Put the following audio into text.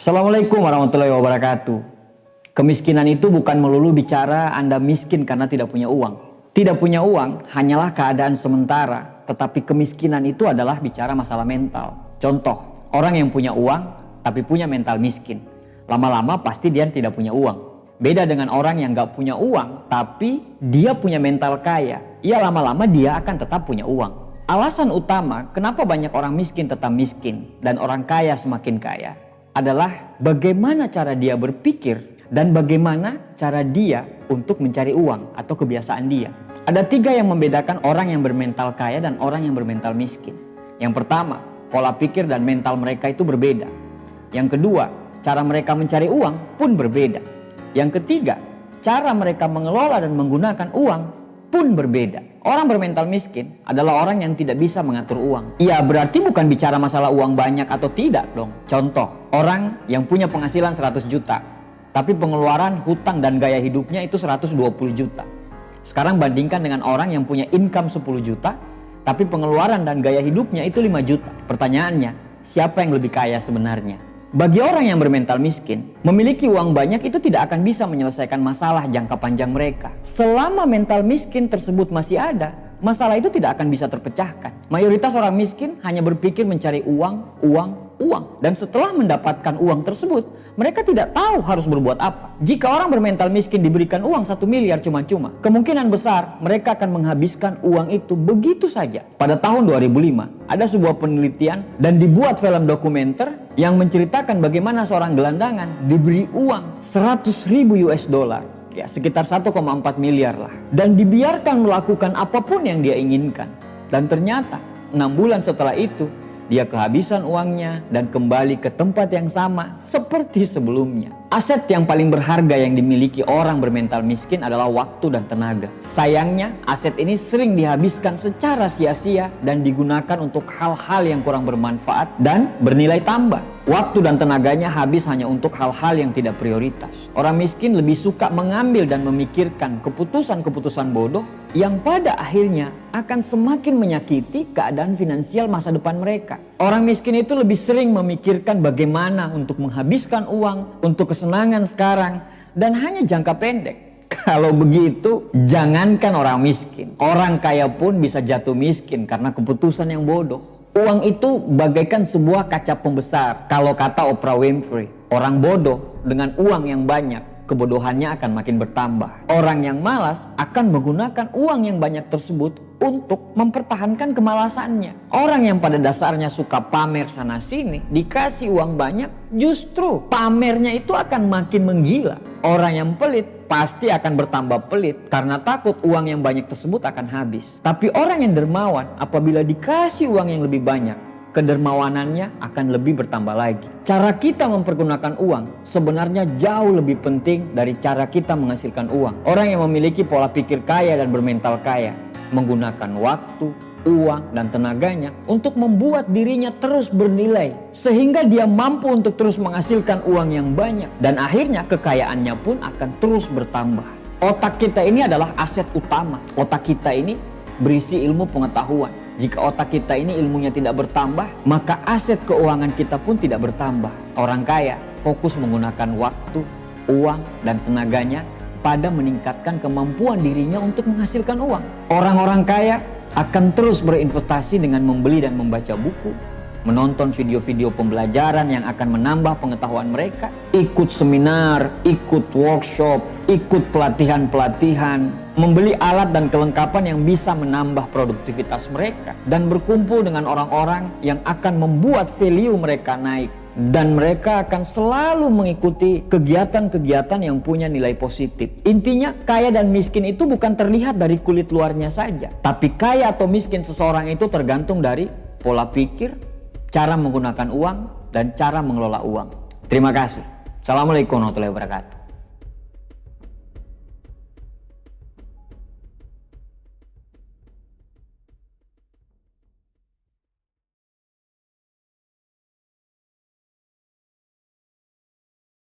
Assalamualaikum warahmatullahi wabarakatuh. Kemiskinan itu bukan melulu bicara Anda miskin karena tidak punya uang. Tidak punya uang hanyalah keadaan sementara, tetapi kemiskinan itu adalah bicara masalah mental. Contoh, orang yang punya uang tapi punya mental miskin, lama-lama pasti dia tidak punya uang. Beda dengan orang yang gak punya uang tapi dia punya mental kaya, ya lama-lama dia akan tetap punya uang. Alasan utama kenapa banyak orang miskin tetap miskin dan orang kaya semakin kaya adalah bagaimana cara dia berpikir dan bagaimana cara dia untuk mencari uang atau kebiasaan dia. Ada 3 yang membedakan orang yang bermental kaya dan orang yang bermental miskin. Yang pertama, pola pikir dan mental mereka itu berbeda. Yang kedua, cara mereka mencari uang pun berbeda. Yang ketiga, cara mereka mengelola dan menggunakan uang pun berbeda. Orang bermental miskin adalah orang yang tidak bisa mengatur uang. Ya berarti bukan bicara masalah uang banyak atau tidak dong. Contoh, orang yang punya penghasilan 100 juta, tapi pengeluaran, hutang dan gaya hidupnya itu 120 juta. Sekarang bandingkan dengan orang yang punya income 10 juta, tapi pengeluaran dan gaya hidupnya itu 5 juta. Pertanyaannya, siapa yang lebih kaya sebenarnya? Bagi orang yang bermental miskin, memiliki uang banyak itu tidak akan bisa menyelesaikan masalah jangka panjang mereka. Selama mental miskin tersebut masih ada, masalah itu tidak akan bisa terpecahkan. Mayoritas orang miskin hanya berpikir mencari uang. Dan setelah mendapatkan uang tersebut, mereka tidak tahu harus berbuat apa. Jika orang bermental miskin diberikan uang 1 miliar cuma-cuma, kemungkinan besar mereka akan menghabiskan uang itu begitu saja. Pada tahun 2005, ada sebuah penelitian dan dibuat film dokumenter yang menceritakan bagaimana seorang gelandangan diberi uang 100.000 US dollar. Ya, sekitar 1,4 miliar lah. Dan dibiarkan melakukan apapun yang dia inginkan. Dan ternyata 6 bulan setelah itu, dia kehabisan uangnya dan kembali ke tempat yang sama seperti sebelumnya. Aset yang paling berharga yang dimiliki orang bermental miskin adalah waktu dan tenaga. Sayangnya, aset ini sering dihabiskan secara sia-sia dan digunakan untuk hal-hal yang kurang bermanfaat dan bernilai tambah. Waktu dan tenaganya habis hanya untuk hal-hal yang tidak prioritas. Orang miskin lebih suka mengambil dan memikirkan keputusan-keputusan bodoh yang pada akhirnya akan semakin menyakiti keadaan finansial masa depan mereka. Orang miskin itu lebih sering memikirkan bagaimana untuk menghabiskan uang untuk kesenangan sekarang dan hanya jangka pendek. Kalau begitu, jangankan orang miskin, orang kaya pun bisa jatuh miskin karena keputusan yang bodoh. Uang itu bagaikan sebuah kaca pembesar. Kalau kata Oprah Winfrey, orang bodoh dengan uang yang banyak, kebodohannya akan makin bertambah. Orang yang malas akan menggunakan uang yang banyak tersebut untuk mempertahankan kemalasannya. Orang yang pada dasarnya suka pamer sana sini, dikasih uang banyak, justru pamernya itu akan makin menggila. Orang yang pelit pasti akan bertambah pelit karena takut uang yang banyak tersebut akan habis. Tapi orang yang dermawan apabila dikasih uang yang lebih banyak, kedermawanannya akan lebih bertambah lagi. Cara kita mempergunakan uang sebenarnya jauh lebih penting dari cara kita menghasilkan uang. Orang yang memiliki pola pikir kaya dan bermental kaya menggunakan waktu, uang, dan tenaganya untuk membuat dirinya terus bernilai sehingga dia mampu untuk terus menghasilkan uang yang banyak dan akhirnya kekayaannya pun akan terus bertambah. Otak kita ini adalah aset utama. Otak kita ini berisi ilmu pengetahuan. Jika otak kita ini ilmunya tidak bertambah, maka aset keuangan kita pun tidak bertambah. Orang kaya fokus menggunakan waktu, uang, dan tenaganya pada meningkatkan kemampuan dirinya untuk menghasilkan uang. Orang-orang kaya akan terus berinvestasi dengan membeli dan membaca buku, menonton video-video pembelajaran yang akan menambah pengetahuan mereka, ikut seminar, ikut workshop, ikut pelatihan-pelatihan, membeli alat dan kelengkapan yang bisa menambah produktivitas mereka, dan berkumpul dengan orang-orang yang akan membuat value mereka naik. Dan mereka akan selalu mengikuti kegiatan-kegiatan yang punya nilai positif. Intinya, kaya dan miskin itu bukan terlihat dari kulit luarnya saja. Tapi kaya atau miskin seseorang itu tergantung dari pola pikir, cara menggunakan uang, dan cara mengelola uang. Terima kasih. Assalamualaikum warahmatullahi wabarakatuh.